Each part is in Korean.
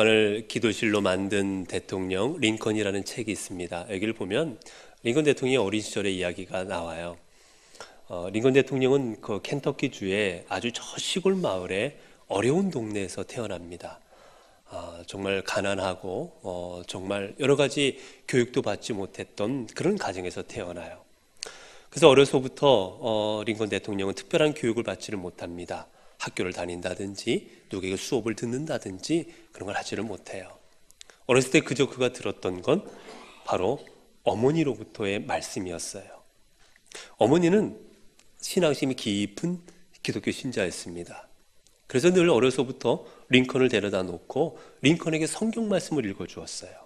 오늘 기도실로 만든 대통령 링컨이라는 책이 있습니다. 여기를 보면 링컨 대통령의 어린 시절의 이야기가 나와요. 링컨 대통령은 그 켄터키 주의 아주 저 시골 마을의 어려운 동네에서 태어납니다. 정말 가난하고 정말 여러 가지 교육도 받지 못했던 그런 가정에서 태어나요. 그래서 어려서부터 링컨 대통령은 특별한 교육을 받지를 못합니다. 학교를 다닌다든지 누구에게 수업을 듣는다든지 그런 걸 하지를 못해요. 어렸을 때 그저 그가 들었던 건 바로 어머니로부터의 말씀이었어요. 어머니는 신앙심이 깊은 기독교 신자였습니다. 그래서 늘 어려서부터 링컨을 데려다 놓고 링컨에게 성경 말씀을 읽어주었어요.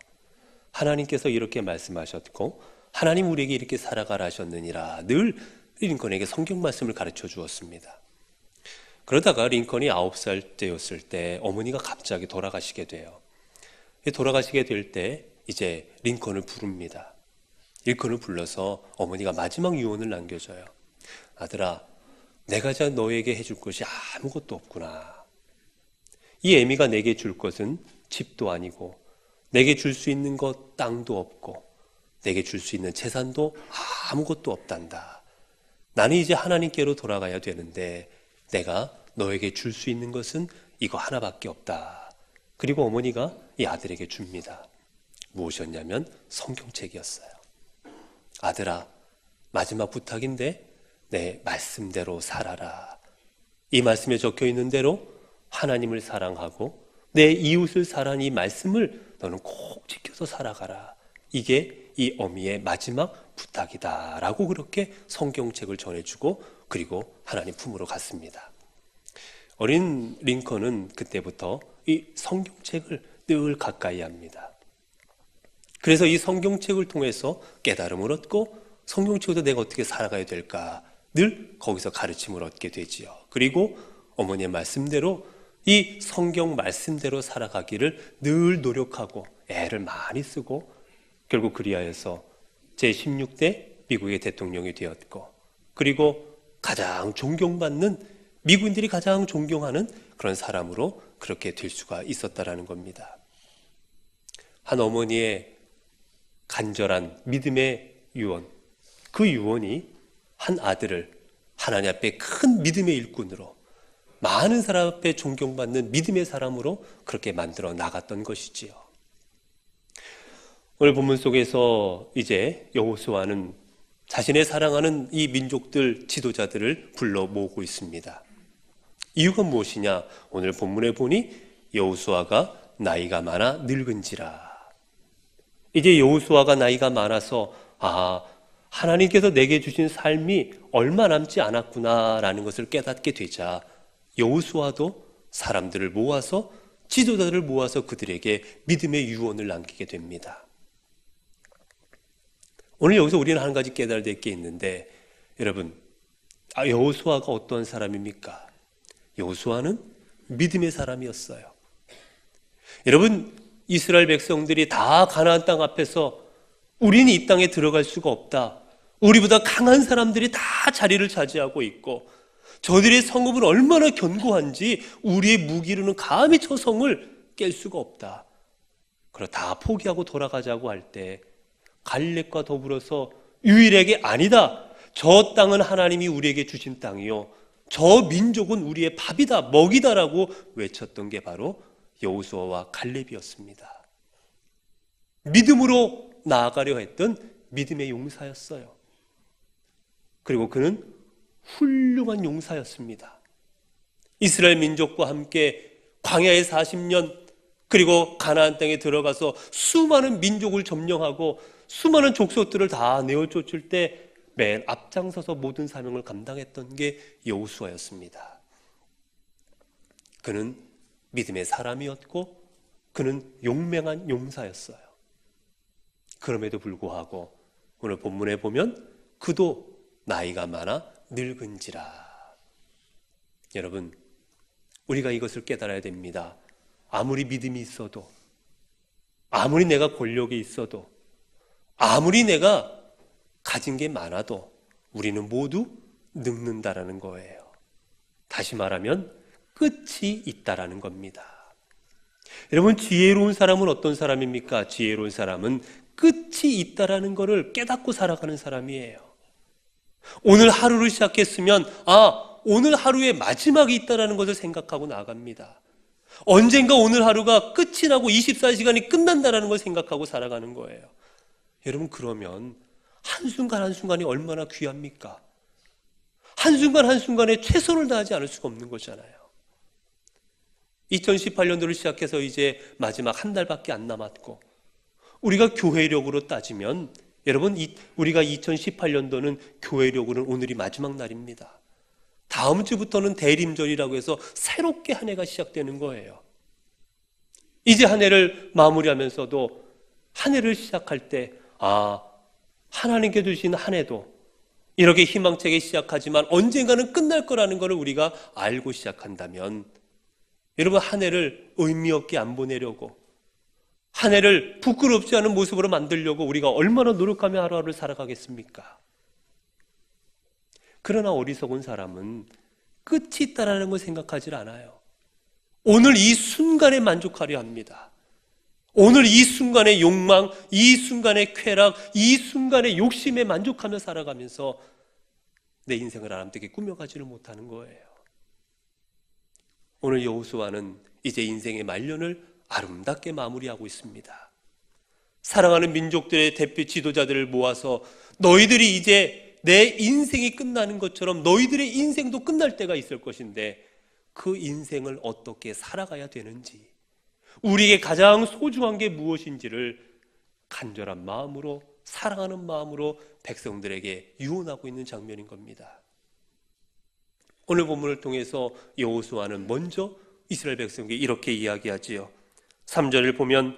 하나님께서 이렇게 말씀하셨고 하나님 우리에게 이렇게 살아가라 하셨느니라, 늘 링컨에게 성경 말씀을 가르쳐 주었습니다. 그러다가 링컨이 9살 때였을 때 어머니가 갑자기 돌아가시게 돼요. 돌아가시게 될 때 이제 링컨을 부릅니다. 링컨을 불러서 어머니가 마지막 유언을 남겨줘요. 아들아, 내가 자 너에게 해줄 것이 아무것도 없구나. 이 애미가 내게 줄 것은 집도 아니고 내게 줄 수 있는 것 땅도 없고 내게 줄 수 있는 재산도 아무것도 없단다. 나는 이제 하나님께로 돌아가야 되는데 내가 너에게 줄 수 있는 것은 이거 하나밖에 없다. 그리고 어머니가 이 아들에게 줍니다. 무엇이었냐면 성경책이었어요. 아들아, 마지막 부탁인데 내 말씀대로 살아라. 이 말씀에 적혀 있는 대로 하나님을 사랑하고 내 이웃을 사랑하는 이 말씀을 너는 꼭 지켜서 살아가라. 이게 이 어미의 마지막 부탁이다 라고 그렇게 성경책을 전해주고 그리고 하나님 품으로 갔습니다. 어린 링컨은 그때부터 이 성경책을 늘 가까이 합니다. 그래서 이 성경책을 통해서 깨달음을 얻고 성경책으로 내가 어떻게 살아가야 될까 늘 거기서 가르침을 얻게 되지요. 그리고 어머니의 말씀대로 이 성경 말씀대로 살아가기를 늘 노력하고 애를 많이 쓰고 결국 그리하여서 제16대 미국의 대통령이 되었고 그리고 가장 존경받는 미국인들이 가장 존경하는 그런 사람으로 그렇게 될 수가 있었다라는 겁니다. 한 어머니의 간절한 믿음의 유언, 그 유언이 한 아들을 하나님 앞에 큰 믿음의 일꾼으로 많은 사람 앞에 존경받는 믿음의 사람으로 그렇게 만들어 나갔던 것이지요. 오늘 본문 속에서 이제 여호수아는 자신의 사랑하는 이 민족들 지도자들을 불러 모으고 있습니다. 이유가 무엇이냐? 오늘 본문에 보니 여호수아가 나이가 많아 늙은지라. 이제 여호수아가 나이가 많아서 하나님께서 내게 주신 삶이 얼마 남지 않았구나라는 것을 깨닫게 되자 여호수아도 사람들을 모아서 지도자들을 모아서 그들에게 믿음의 유언을 남기게 됩니다. 오늘 여기서 우리는 한 가지 깨달아야 될 게 있는데 여러분, 여호수아가 어떤 사람입니까? 여호수아는 믿음의 사람이었어요. 여러분, 이스라엘 백성들이 다 가나안 땅 앞에서 우리는 이 땅에 들어갈 수가 없다. 우리보다 강한 사람들이 다 자리를 차지하고 있고 저들의 성읍은 얼마나 견고한지 우리의 무기로는 감히 저 성을 깰 수가 없다. 그러 다 포기하고 돌아가자고 할 때 갈렙과 더불어서 유일하게 아니다. 저 땅은 하나님이 우리에게 주신 땅이요. 저 민족은 우리의 밥이다, 먹이다라고 외쳤던 게 바로 여호수아와 갈렙이었습니다. 믿음으로 나아가려 했던 믿음의 용사였어요. 그리고 그는 훌륭한 용사였습니다. 이스라엘 민족과 함께 광야의 40년 그리고 가나안 땅에 들어가서 수많은 민족을 점령하고 수많은 족속들을 다 내어쫓을 때 맨 앞장서서 모든 사명을 감당했던 게 여호수아였습니다. 그는 믿음의 사람이었고 그는 용맹한 용사였어요. 그럼에도 불구하고 오늘 본문에 보면 그도 나이가 많아 늙은지라. 여러분, 우리가 이것을 깨달아야 됩니다. 아무리 믿음이 있어도, 아무리 내가 권력이 있어도, 아무리 내가 가진 게 많아도 우리는 모두 늙는다라는 거예요. 다시 말하면 끝이 있다라는 겁니다. 여러분, 지혜로운 사람은 어떤 사람입니까? 지혜로운 사람은 끝이 있다라는 것을 깨닫고 살아가는 사람이에요. 오늘 하루를 시작했으면 오늘 하루의 마지막이 있다라는 것을 생각하고 나갑니다. 언젠가 오늘 하루가 끝이 나고 24시간이 끝난다라는 걸 생각하고 살아가는 거예요. 여러분, 그러면 한순간 한순간이 얼마나 귀합니까? 한순간 한순간에 최선을 다하지 않을 수가 없는 거잖아요. 2018년도를 시작해서 이제 마지막 한 달밖에 안 남았고, 우리가 교회력으로 따지면 여러분, 우리가 2018년도는 교회력으로는 오늘이 마지막 날입니다. 다음 주부터는 대림절이라고 해서 새롭게 한 해가 시작되는 거예요. 이제 한 해를 마무리하면서도 한 해를 시작할 때 하나님께 주신 한 해도 이렇게 희망차게 시작하지만 언젠가는 끝날 거라는 것을 우리가 알고 시작한다면, 여러분, 한 해를 의미 없게 안 보내려고, 한 해를 부끄럽지 않은 모습으로 만들려고 우리가 얼마나 노력하며 하루하루를 살아가겠습니까? 그러나 어리석은 사람은 끝이 있다라는 걸 생각하지 않아요. 오늘 이 순간에 만족하려 합니다. 오늘 이 순간의 욕망, 이 순간의 쾌락, 이 순간의 욕심에 만족하며 살아가면서 내 인생을 하나님께 꾸며가지를 못하는 거예요. 오늘 여호수아는 이제 인생의 말년을 아름답게 마무리하고 있습니다. 사랑하는 민족들의 대표 지도자들을 모아서 너희들이 이제 내 인생이 끝나는 것처럼 너희들의 인생도 끝날 때가 있을 것인데 그 인생을 어떻게 살아가야 되는지, 우리에게 가장 소중한 게 무엇인지를 간절한 마음으로, 사랑하는 마음으로 백성들에게 유언하고 있는 장면인 겁니다. 오늘 본문을 통해서 여호수아는 먼저 이스라엘 백성에게 이렇게 이야기하지요. 3절을 보면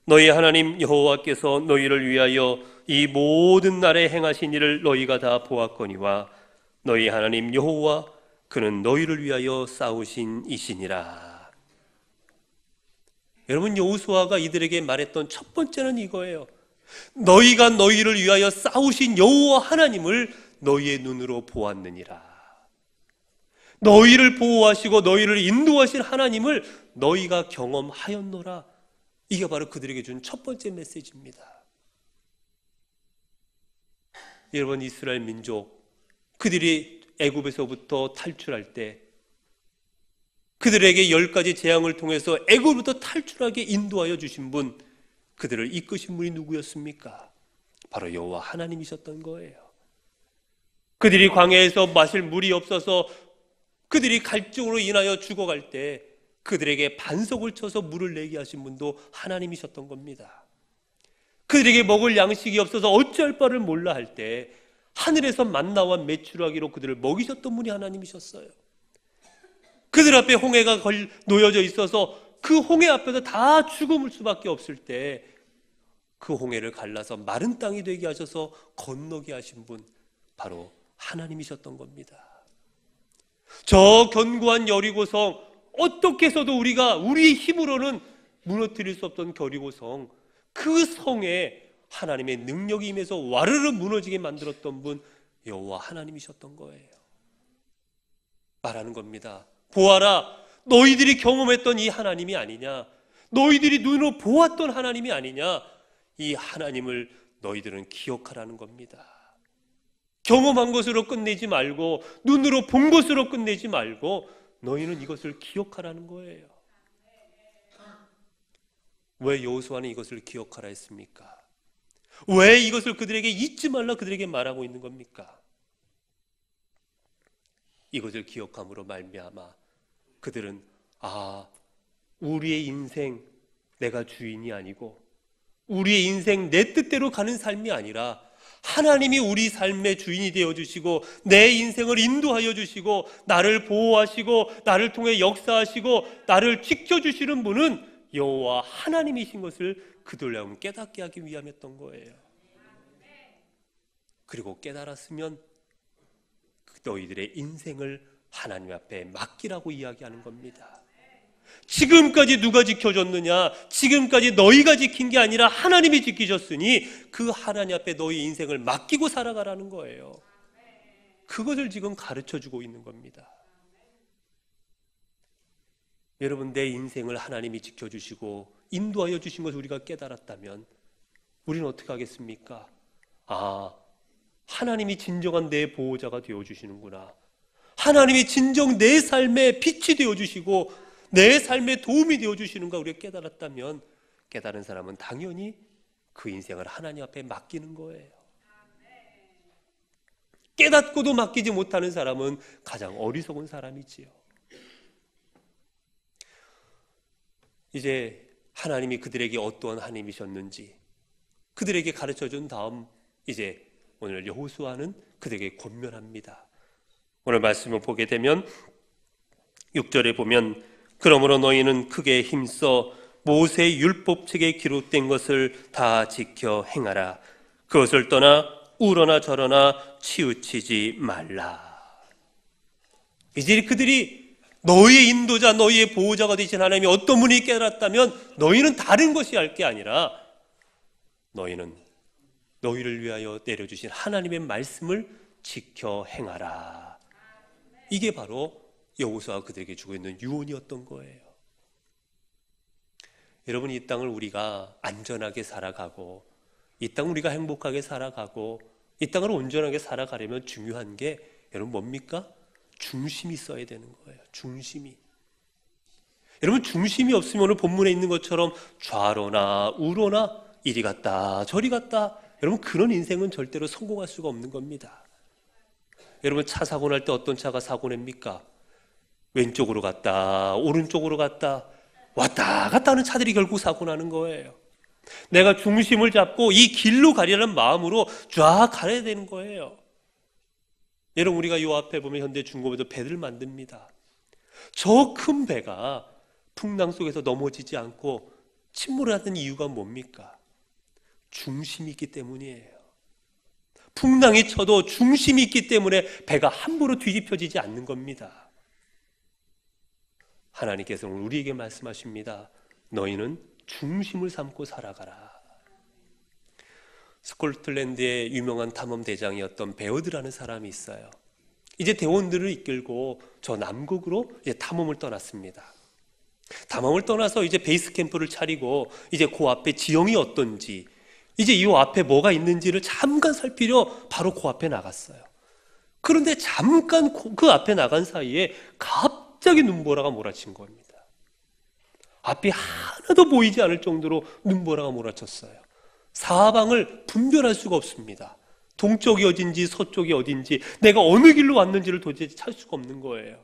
너희 하나님 여호와께서 너희를 위하여 이 모든 날에 행하신 일을 너희가 다 보았거니와 너희 하나님 여호와 그는 너희를 위하여 싸우신 이시니라. 여러분, 여호수아가 이들에게 말했던 첫 번째는 이거예요. 너희가 너희를 위하여 싸우신 여호와 하나님을 너희의 눈으로 보았느니라. 너희를 보호하시고 너희를 인도하실 하나님을 너희가 경험하였노라. 이게 바로 그들에게 준 첫 번째 메시지입니다. 여러분, 이스라엘 민족, 그들이 애굽에서부터 탈출할 때 그들에게 10가지 재앙을 통해서 애굽으로부터 탈출하게 인도하여 주신 분, 그들을 이끄신 분이 누구였습니까? 바로 여호와 하나님이셨던 거예요. 그들이 광야에서 마실 물이 없어서 그들이 갈증으로 인하여 죽어갈 때 그들에게 반석을 쳐서 물을 내게 하신 분도 하나님이셨던 겁니다. 그들에게 먹을 양식이 없어서 어찌할 바를 몰라 할 때 하늘에서 만나와 메추라기로 그들을 먹이셨던 분이 하나님이셨어요. 그들 앞에 홍해가 놓여져 있어서 그 홍해 앞에서 다 죽을 수밖에 없을 때 그 홍해를 갈라서 마른 땅이 되게 하셔서 건너게 하신 분, 바로 하나님이셨던 겁니다. 저 견고한 여리고성, 어떻게 해서도 우리가 우리의 힘으로는 무너뜨릴 수 없던 여리고성, 그 성에 하나님의 능력이 임해서 와르르 무너지게 만들었던 분, 여호와 하나님이셨던 거예요. 말하는 겁니다. 보아라, 너희들이 경험했던 이 하나님이 아니냐, 너희들이 눈으로 보았던 하나님이 아니냐, 이 하나님을 너희들은 기억하라는 겁니다. 경험한 것으로 끝내지 말고, 눈으로 본 것으로 끝내지 말고, 너희는 이것을 기억하라는 거예요. 왜 여호수아는 이것을 기억하라 했습니까? 왜 이것을 그들에게 잊지 말라 그들에게 말하고 있는 겁니까? 이것을 기억함으로 말미암아 그들은 우리의 인생 내가 주인이 아니고, 우리의 인생 내 뜻대로 가는 삶이 아니라 하나님이 우리 삶의 주인이 되어주시고 내 인생을 인도하여 주시고 나를 보호하시고 나를 통해 역사하시고 나를 지켜주시는 분은 여호와 하나님이신 것을 그들을 깨닫게 하기 위함이었던 거예요. 그리고 깨달았으면 너희들의 인생을 하나님 앞에 맡기라고 이야기하는 겁니다. 지금까지 누가 지켜줬느냐? 지금까지 너희가 지킨 게 아니라 하나님이 지키셨으니 그 하나님 앞에 너희 인생을 맡기고 살아가라는 거예요. 그것을 지금 가르쳐주고 있는 겁니다. 여러분, 내 인생을 하나님이 지켜주시고 인도하여 주신 것을 우리가 깨달았다면 우리는 어떻게 하겠습니까? 아, 하나님이 진정한 내 보호자가 되어주시는구나. 하나님이 진정 내 삶의 빛이 되어주시고 내 삶에 도움이 되어주시는가 우리가 깨달았다면, 깨달은 사람은 당연히 그 인생을 하나님 앞에 맡기는 거예요. 깨닫고도 맡기지 못하는 사람은 가장 어리석은 사람이지요. 이제 하나님이 그들에게 어떠한 하나님이셨는지 그들에게 가르쳐준 다음, 이제 오늘 여호수아는 그들에게 권면합니다. 오늘 말씀을 보게 되면 6절에 보면, 그러므로 너희는 크게 힘써 모세의 율법책에 기록된 것을 다 지켜 행하라. 그것을 떠나 우러나 저러나 치우치지 말라. 이제 그들이 너희의 인도자, 너희의 보호자가 되신 하나님이 어떤 분이 깨달았다면 너희는 다른 것이 할 게 아니라 너희는 너희를 위하여 내려주신 하나님의 말씀을 지켜 행하라. 이게 바로 여호수아가 그들에게 주고 있는 유언이었던 거예요. 여러분, 이 땅을 우리가 안전하게 살아가고 이 땅 우리가 행복하게 살아가고 이 땅을 온전하게 살아가려면 중요한 게 여러분 뭡니까? 중심이 있어야 되는 거예요. 중심이. 여러분, 중심이 없으면 오늘 본문에 있는 것처럼 좌로나 우로나 이리 갔다 저리 갔다, 여러분 그런 인생은 절대로 성공할 수가 없는 겁니다. 여러분, 차 사고 날 때 어떤 차가 사고 냅니까? 왼쪽으로 갔다 오른쪽으로 갔다 왔다 갔다 하는 차들이 결국 사고 나는 거예요. 내가 중심을 잡고 이 길로 가려는 마음으로 쫙 가야 되는 거예요. 여러분, 우리가 이 앞에 보면 현대중공업에도 배를 만듭니다. 저 큰 배가 풍랑 속에서 넘어지지 않고 침몰을 하는 이유가 뭡니까? 중심이 있기 때문이에요. 풍랑이 쳐도 중심이 있기 때문에 배가 함부로 뒤집혀지지 않는 겁니다. 하나님께서는 우리에게 말씀하십니다. 너희는 중심을 삼고 살아가라. 스코틀랜드의 유명한 탐험 대장이었던 베어드라는 사람이 있어요. 이제 대원들을 이끌고 저 남극으로 이제 탐험을 떠났습니다. 탐험을 떠나서 이제 베이스 캠프를 차리고 이제 그 앞에 지형이 어떤지, 이제 이 앞에 뭐가 있는지를 잠깐 살피려 바로 그 앞에 나갔어요. 그런데 잠깐 그 앞에 나간 사이에 갑자기 눈보라가 몰아친 겁니다. 앞이 하나도 보이지 않을 정도로 눈보라가 몰아쳤어요. 사방을 분별할 수가 없습니다. 동쪽이 어딘지 서쪽이 어딘지, 내가 어느 길로 왔는지를 도대체 찾을 수가 없는 거예요.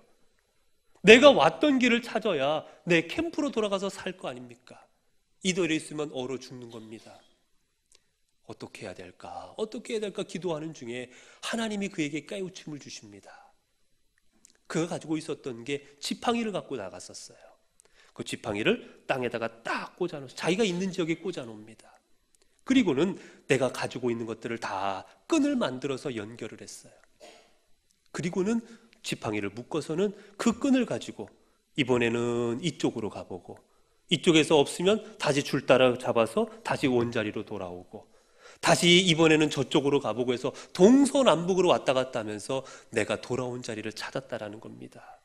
내가 왔던 길을 찾아야 내 캠프로 돌아가서 살 거 아닙니까? 이대로 있으면 얼어 죽는 겁니다. 어떻게 해야 될까? 어떻게 해야 될까 기도하는 중에 하나님이 그에게 깨우침을 주십니다. 그가 가지고 있었던 게 지팡이를 갖고 나갔었어요. 그 지팡이를 땅에다가 딱 꽂아놓아서 자기가 있는 지역에 꽂아놓습니다. 그리고는 내가 가지고 있는 것들을 다 끈을 만들어서 연결을 했어요. 그리고는 지팡이를 묶어서는 그 끈을 가지고 이번에는 이쪽으로 가보고, 이쪽에서 없으면 다시 줄 따라 잡아서 다시 원자리로 돌아오고, 다시 이번에는 저쪽으로 가보고 해서 동서남북으로 왔다 갔다 하면서 내가 돌아온 자리를 찾았다라는 겁니다.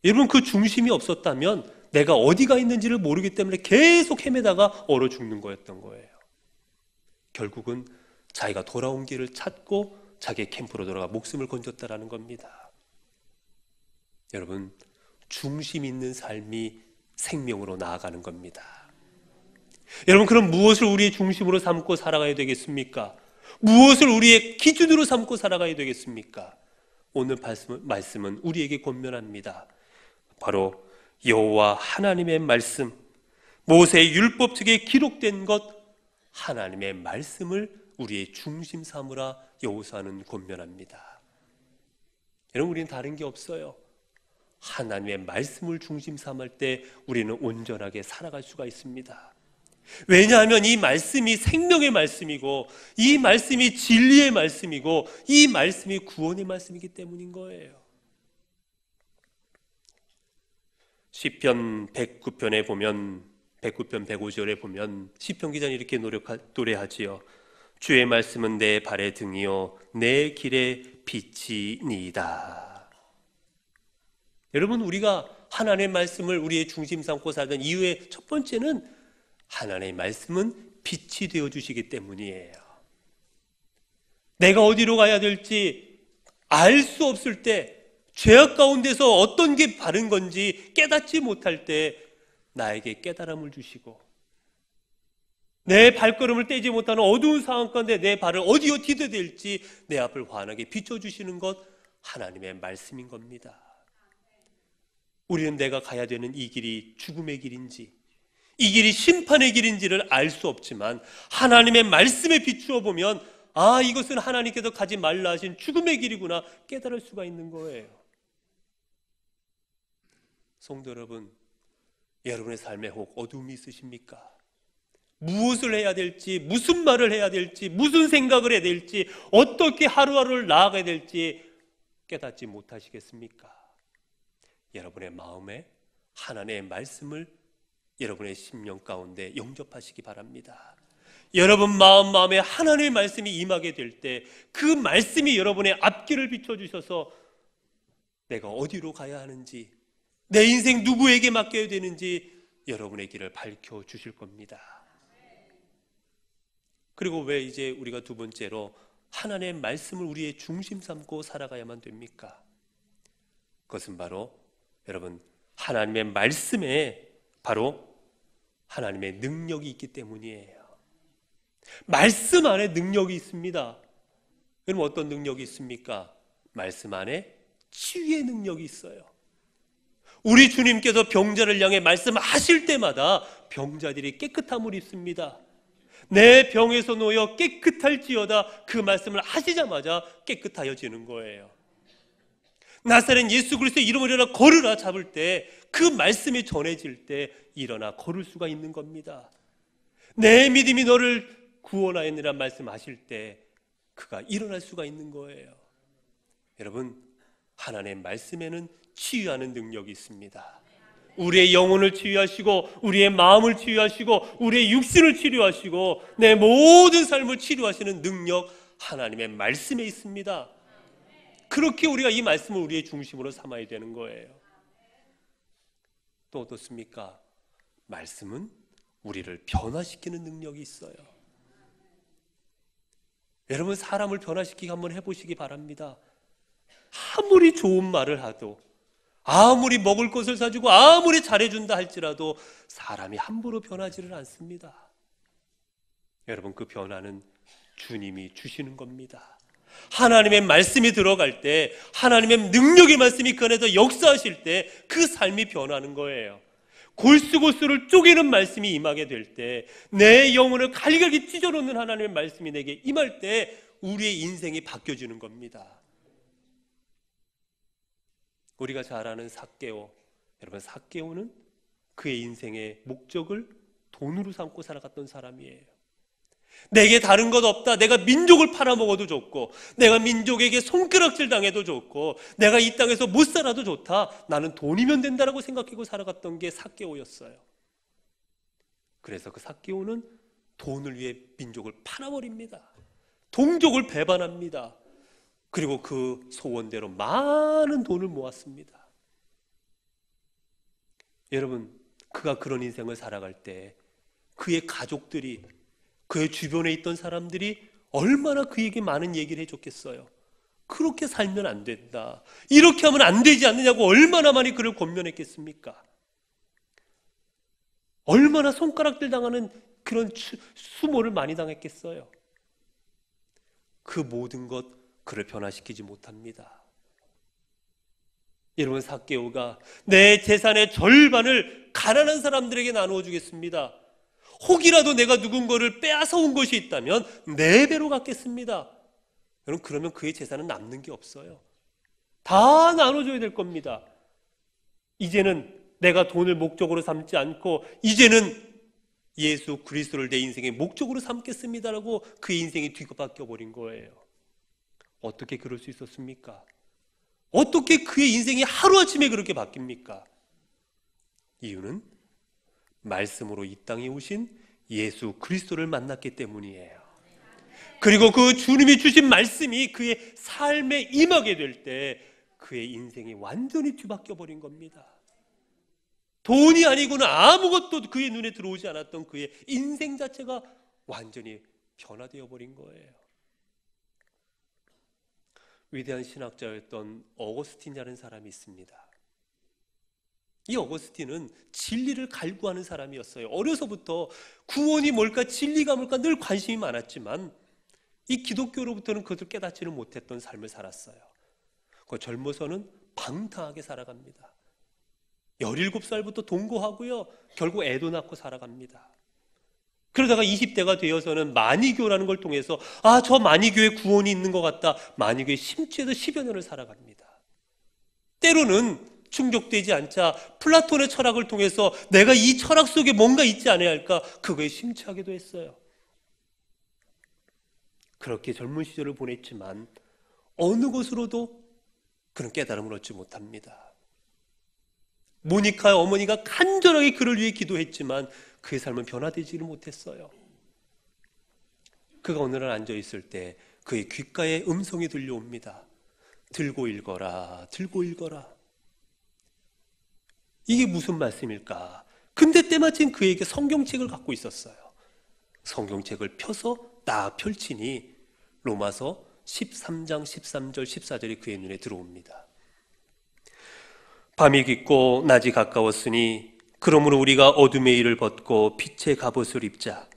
여러분, 그 중심이 없었다면 내가 어디가 있는지를 모르기 때문에 계속 헤매다가 얼어 죽는 거였던 거예요. 결국은 자기가 돌아온 길을 찾고 자기의 캠프로 돌아가 목숨을 건졌다라는 겁니다. 여러분, 중심 있는 삶이 생명으로 나아가는 겁니다. 여러분, 그럼 무엇을 우리의 중심으로 삼고 살아가야 되겠습니까? 무엇을 우리의 기준으로 삼고 살아가야 되겠습니까? 오늘 말씀은 우리에게 권면합니다. 바로 여호와 하나님의 말씀, 모세의 율법책에 기록된 것, 하나님의 말씀을 우리의 중심 삼으라 여호수아는 권면합니다. 여러분, 우리는 다른 게 없어요. 하나님의 말씀을 중심 삼을 때 우리는 온전하게 살아갈 수가 있습니다. 왜냐하면 이 말씀이 생명의 말씀이고, 이 말씀이 진리의 말씀이고, 이 말씀이 구원의 말씀이기 때문인 거예요. 시편 109편에 보면, 109편 105절에 보면 시편 기자는 이렇게 노래하지요. 주의 말씀은 내 발의 등이요 내 길의 빛이니이다. 여러분, 우리가 하나님의 말씀을 우리의 중심 삼고 살던 이유의 첫 번째는 하나님의 말씀은 빛이 되어주시기 때문이에요. 내가 어디로 가야 될지 알 수 없을 때, 죄악 가운데서 어떤 게 바른 건지 깨닫지 못할 때 나에게 깨달음을 주시고, 내 발걸음을 떼지 못하는 어두운 상황 가운데 내 발을 어디로 디뎌야 될지 내 앞을 환하게 비춰주시는 것, 하나님의 말씀인 겁니다. 우리는 내가 가야 되는 이 길이 죽음의 길인지 이 길이 심판의 길인지를 알 수 없지만 하나님의 말씀에 비추어 보면 이것은 하나님께서 가지 말라 하신 죽음의 길이구나 깨달을 수가 있는 거예요. 성도 여러분, 여러분의 삶에 혹 어두움이 있으십니까? 무엇을 해야 될지, 무슨 말을 해야 될지, 무슨 생각을 해야 될지, 어떻게 하루하루를 나아가야 될지 깨닫지 못하시겠습니까? 여러분의 마음에 하나님의 말씀을 여러분의 심령 가운데 영접하시기 바랍니다. 여러분 마음에 하나님의 말씀이 임하게 될 때 그 말씀이 여러분의 앞길을 비춰주셔서 내가 어디로 가야 하는지, 내 인생 누구에게 맡겨야 되는지 여러분의 길을 밝혀주실 겁니다. 그리고 왜 이제 우리가 두 번째로 하나님의 말씀을 우리의 중심 삼고 살아가야만 됩니까? 그것은 바로 여러분 하나님의 말씀에 바로 하나님의 능력이 있기 때문이에요. 말씀 안에 능력이 있습니다. 여러분 어떤 능력이 있습니까? 말씀 안에 치유의 능력이 있어요. 우리 주님께서 병자를 향해 말씀하실 때마다 병자들이 깨끗함을 입습니다. 내 병에서 놓여 깨끗할지어다 그 말씀을 하시자마자 깨끗하여지는 거예요. 나사렛 예수 그리스도의 이름으로 일어나 걸으라 잡을 때 그 말씀이 전해질 때 일어나 걸을 수가 있는 겁니다. 내 믿음이 너를 구원하였느라 말씀하실 때 그가 일어날 수가 있는 거예요. 여러분 하나님의 말씀에는 치유하는 능력이 있습니다. 우리의 영혼을 치유하시고 우리의 마음을 치유하시고 우리의 육신을 치료하시고 내 모든 삶을 치료하시는 능력 하나님의 말씀에 있습니다. 그렇게 우리가 이 말씀을 우리의 중심으로 삼아야 되는 거예요. 또 어떻습니까? 말씀은 우리를 변화시키는 능력이 있어요. 여러분 사람을 변화시키기 한번 해보시기 바랍니다. 아무리 좋은 말을 하도, 아무리 먹을 것을 사주고 아무리 잘해준다 할지라도 사람이 함부로 변하지를 않습니다. 여러분 그 변화는 주님이 주시는 겁니다. 하나님의 말씀이 들어갈 때, 하나님의 능력의 말씀이 그 안에서 역사하실 때 그 삶이 변하는 거예요. 골수골수를 쪼개는 말씀이 임하게 될 때, 내 영혼을 갈갈기 찢어놓는 하나님의 말씀이 내게 임할 때 우리의 인생이 바뀌어지는 겁니다. 우리가 잘 아는 삭개오, 여러분 삭개오는 그의 인생의 목적을 돈으로 삼고 살아갔던 사람이에요. 내게 다른 것 없다, 내가 민족을 팔아먹어도 좋고 내가 민족에게 손가락질 당해도 좋고 내가 이 땅에서 못 살아도 좋다, 나는 돈이면 된다라고 생각하고 살아갔던 게 삭개오였어요. 그래서 그 삭개오는 돈을 위해 민족을 팔아버립니다. 동족을 배반합니다. 그리고 그 소원대로 많은 돈을 모았습니다. 여러분 그가 그런 인생을 살아갈 때 그의 가족들이, 그의 주변에 있던 사람들이 얼마나 그에게 많은 얘기를 해줬겠어요. 그렇게 살면 안 된다, 이렇게 하면 안 되지 않느냐고 얼마나 많이 그를 권면했겠습니까? 얼마나 손가락질 당하는 그런 수모를 많이 당했겠어요. 그 모든 것 그를 변화시키지 못합니다. 여러분 삭개오가 내 재산의 절반을 가난한 사람들에게 나누어 주겠습니다, 혹이라도 내가 누군가를 빼앗아온 것이 있다면 4배로 갚겠습니다. 여러분 그러면 그의 재산은 남는 게 없어요. 다 나눠줘야 될 겁니다. 이제는 내가 돈을 목적으로 삼지 않고 이제는 예수 그리스도를 내 인생의 목적으로 삼겠습니다라고 그의 인생이 뒤바뀌어 버린 거예요. 어떻게 그럴 수 있었습니까? 어떻게 그의 인생이 하루아침에 그렇게 바뀝니까? 이유는 말씀으로 이 땅에 오신 예수 그리스도를 만났기 때문이에요. 그리고 그 주님이 주신 말씀이 그의 삶에 임하게 될 때 그의 인생이 완전히 뒤바뀌어 버린 겁니다. 돈이 아니고는 아무것도 그의 눈에 들어오지 않았던 그의 인생 자체가 완전히 변화되어 버린 거예요. 위대한 신학자였던 어거스틴이라는 사람이 있습니다. 이 어거스틴은 진리를 갈구하는 사람이었어요. 어려서부터 구원이 뭘까, 진리가 뭘까 늘 관심이 많았지만 이 기독교로부터는 그것을 깨닫지는 못했던 삶을 살았어요. 그 젊어서는 방탕하게 살아갑니다. 17살부터 동거하고요, 결국 애도 낳고 살아갑니다. 그러다가 20대가 되어서는 마니교라는 걸 통해서 저 마니교에 구원이 있는 것 같다, 마니교에 심취해서 10여 년을 살아갑니다. 때로는 충족되지 않자 플라톤의 철학을 통해서 내가 이 철학 속에 뭔가 있지 않아야 할까, 그거에 심취하기도 했어요. 그렇게 젊은 시절을 보냈지만 어느 것으로도 그런 깨달음을 얻지 못합니다. 모니카의 어머니가 간절하게 그를 위해 기도했지만 그의 삶은 변화되지를 못했어요. 그가 어느 날 앉아있을 때 그의 귓가에 음성이 들려옵니다. 들고 읽어라, 들고 읽어라. 이게 무슨 말씀일까? 근데 때마침 그에게 성경책을 갖고 있었어요. 성경책을 펴서 딱 펼치니 로마서 13장 13절 14절이 그의 눈에 들어옵니다. 밤이 깊고 낮이 가까웠으니 그러므로 우리가 어둠의 일을 벗고 빛의 갑옷을 입자.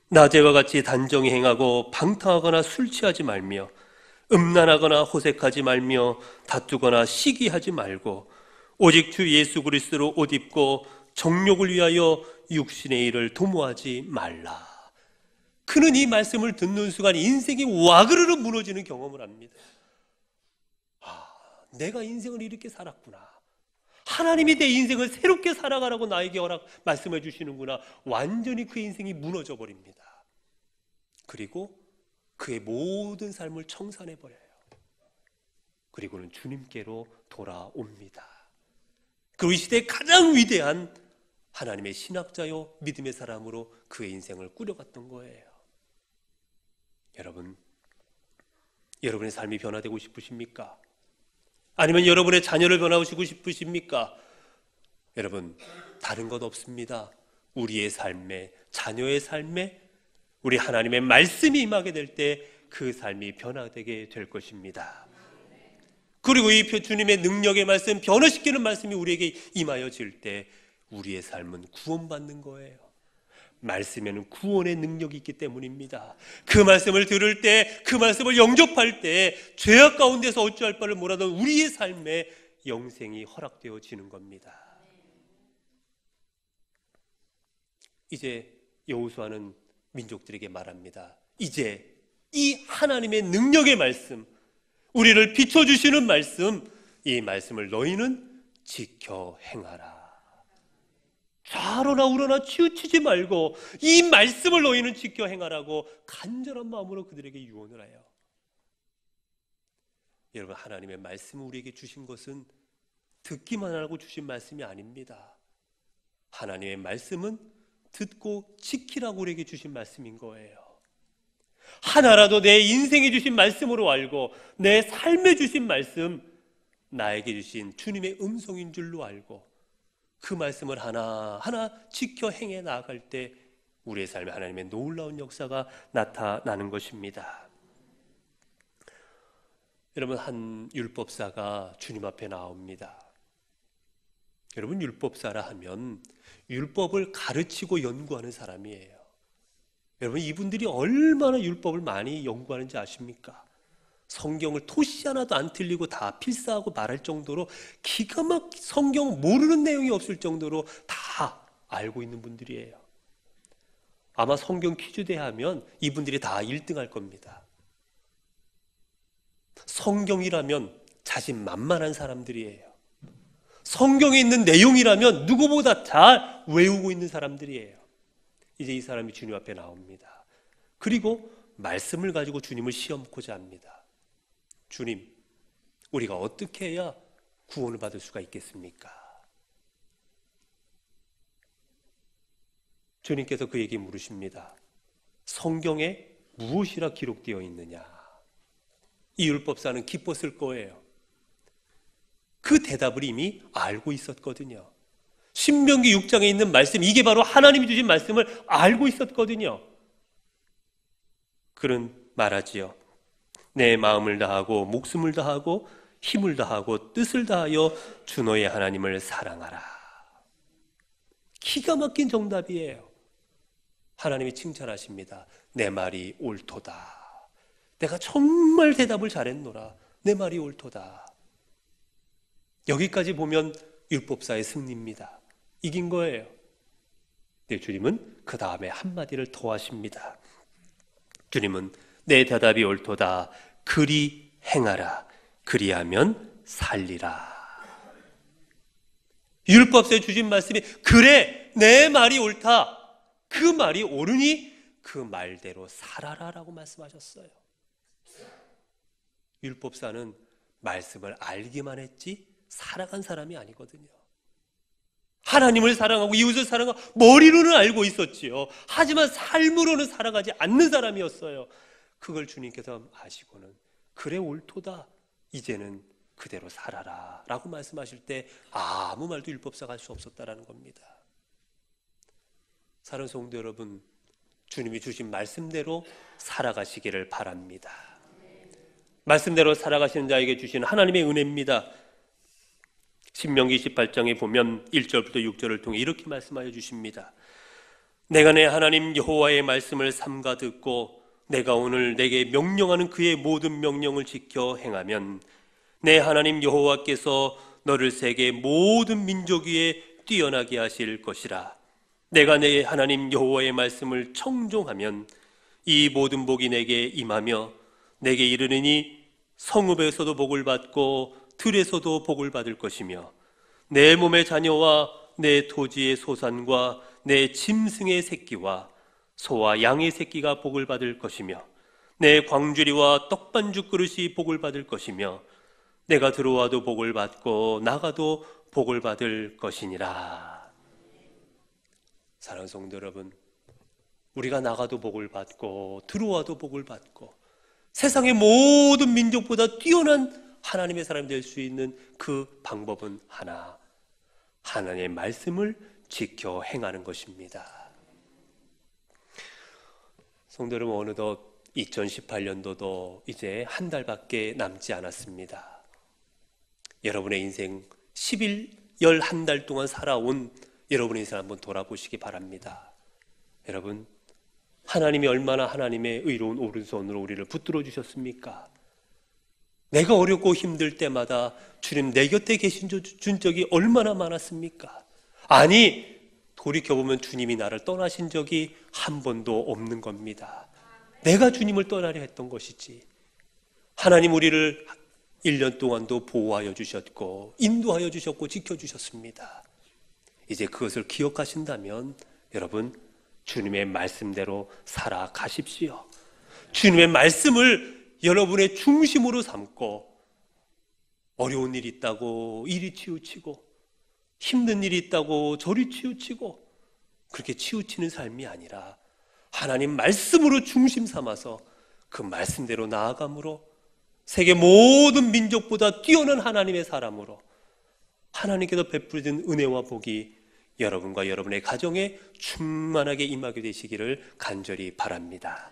낮에와 같이 단정히 행하고 방탕하거나 술 취하지 말며 음란하거나 호색하지 말며 다투거나 시기하지 말고 오직 주 예수 그리스도로 옷 입고 정욕을 위하여 육신의 일을 도모하지 말라. 그는 이 말씀을 듣는 순간 인생이 와그르르 무너지는 경험을 합니다. 내가 인생을 이렇게 살았구나. 하나님이 내 인생을 새롭게 살아가라고 나에게 말씀해 주시는구나. 완전히 그의 인생이 무너져 버립니다. 그리고 그의 모든 삶을 청산해 버려요. 그리고는 주님께로 돌아옵니다. 그 시대의 가장 위대한 하나님의 신학자요 믿음의 사람으로 그의 인생을 꾸려갔던 거예요. 여러분, 여러분의 삶이 변화되고 싶으십니까? 아니면 여러분의 자녀를 변화시키고 싶으십니까? 여러분, 다른 것 없습니다. 우리의 삶에, 자녀의 삶에 우리 하나님의 말씀이 임하게 될 때 그 삶이 변화되게 될 것입니다. 그리고 이 주님의 능력의 말씀, 변화시키는 말씀이 우리에게 임하여질 때 우리의 삶은 구원받는 거예요. 말씀에는 구원의 능력이 있기 때문입니다. 그 말씀을 들을 때, 그 말씀을 영접할 때 죄악 가운데서 어찌할 바를 몰라도 우리의 삶에 영생이 허락되어지는 겁니다. 이제 여호수아는 민족들에게 말합니다. 이제 이 하나님의 능력의 말씀, 우리를 비춰주시는 말씀, 이 말씀을 너희는 지켜 행하라. 좌로나 우로나 치우치지 말고 이 말씀을 너희는 지켜 행하라고 간절한 마음으로 그들에게 유언을 해요. 여러분, 하나님의 말씀을 우리에게 주신 것은 듣기만 하고 주신 말씀이 아닙니다. 하나님의 말씀은 듣고 지키라고 우리에게 주신 말씀인 거예요. 하나라도 내 인생에 주신 말씀으로 알고 내 삶에 주신 말씀, 나에게 주신 주님의 음성인 줄로 알고 그 말씀을 하나하나 지켜 행해 나아갈 때 우리의 삶에 하나님의 놀라운 역사가 나타나는 것입니다. 여러분, 한 율법사가 주님 앞에 나옵니다. 여러분, 율법사라 하면 율법을 가르치고 연구하는 사람이에요. 여러분, 이분들이 얼마나 율법을 많이 연구하는지 아십니까? 성경을 토시 하나도 안 틀리고 다 필사하고 말할 정도로 기가 막 성경 모르는 내용이 없을 정도로 다 알고 있는 분들이에요. 아마 성경 퀴즈 대하면 이분들이 다 1등 할 겁니다. 성경이라면 자신만만한 사람들이에요. 성경에 있는 내용이라면 누구보다 잘 외우고 있는 사람들이에요. 이제 이 사람이 주님 앞에 나옵니다. 그리고 말씀을 가지고 주님을 시험코자 합니다. 주님, 우리가 어떻게 해야 구원을 받을 수가 있겠습니까? 주님께서 그에게 물으십니다. 성경에 무엇이라 기록되어 있느냐? 이 율법사는 기뻤을 거예요. 그 대답을 이미 알고 있었거든요. 신명기 6장에 있는 말씀, 이게 바로 하나님이 주신 말씀을 알고 있었거든요. 그는 말하지요. 내 마음을 다하고 목숨을 다하고 힘을 다하고 뜻을 다하여 주 너의 하나님을 사랑하라. 기가 막힌 정답이에요. 하나님이 칭찬하십니다. 내 말이 옳도다. 내가 정말 대답을 잘했노라. 내 말이 옳도다. 여기까지 보면 율법사의 승리입니다. 이긴 거예요. 네, 주님은 그 다음에 한마디를 더 하십니다. 주님은 내 대답이 옳도다. 그리 행하라. 그리하면 살리라. 율법사에 주신 말씀이 그래 내 말이 옳다. 그 말이 옳으니 그 말대로 살아라 라고 말씀하셨어요. 율법사는 말씀을 알기만 했지 살아간 사람이 아니거든요. 하나님을 사랑하고 이웃을 사랑하고 머리로는 알고 있었지요. 하지만 삶으로는 살아가지 않는 사람이었어요. 그걸 주님께서 아시고는 그래 옳도다. 이제는 그대로 살아라 라고 말씀하실 때 아무 말도 율법사가 할 수 없었다라는 겁니다. 사랑하는 성도 여러분, 주님이 주신 말씀대로 살아가시기를 바랍니다. 말씀대로 살아가시는 자에게 주신 하나님의 은혜입니다. 신명기 18장에 보면 1절부터 6절을 통해 이렇게 말씀하여 주십니다. 내가 내 하나님 여호와의 말씀을 삼가 듣고 내가 오늘 내게 명령하는 그의 모든 명령을 지켜 행하면 내 하나님 여호와께서 너를 세계 모든 민족 위에 뛰어나게 하실 것이라. 내가 내 하나님 여호와의 말씀을 청종하면 이 모든 복이 내게 임하며 내게 이르느니 성읍에서도 복을 받고 들에서도 복을 받을 것이며 내 몸의 자녀와 내 토지의 소산과 내 짐승의 새끼와 소와 양의 새끼가 복을 받을 것이며 내 광주리와 떡반죽 그릇이 복을 받을 것이며 내가 들어와도 복을 받고 나가도 복을 받을 것이니라. 사랑하는 성도 여러분, 우리가 나가도 복을 받고 들어와도 복을 받고 세상의 모든 민족보다 뛰어난 하나님의 사람이 될 수 있는 그 방법은 하나, 하나님의 말씀을 지켜 행하는 것입니다. 성도 여러분, 어느덧 2018년도도 이제 한 달밖에 남지 않았습니다. 여러분의 인생 11열 한 달 동안 살아온 여러분의 인생 한번 돌아보시기 바랍니다. 여러분, 하나님이 얼마나 하나님의 의로운 오른손으로 우리를 붙들어 주셨습니까? 내가 어렵고 힘들 때마다 주님 내 곁에 계신 준 적이 얼마나 많았습니까? 아니, 돌이켜보면 주님이 나를 떠나신 적이 한 번도 없는 겁니다. 내가 주님을 떠나려 했던 것이지. 하나님 우리를 1년 동안도 보호하여 주셨고 인도하여 주셨고 지켜주셨습니다. 이제 그것을 기억하신다면 여러분, 주님의 말씀대로 살아가십시오. 주님의 말씀을 여러분의 중심으로 삼고 어려운 일이 있다고 이리 치우치고 힘든 일이 있다고 저리 치우치고 그렇게 치우치는 삶이 아니라 하나님 말씀으로 중심 삼아서 그 말씀대로 나아감으로 세계 모든 민족보다 뛰어난 하나님의 사람으로 하나님께서 베푸신 은혜와 복이 여러분과 여러분의 가정에 충만하게 임하게 되시기를 간절히 바랍니다.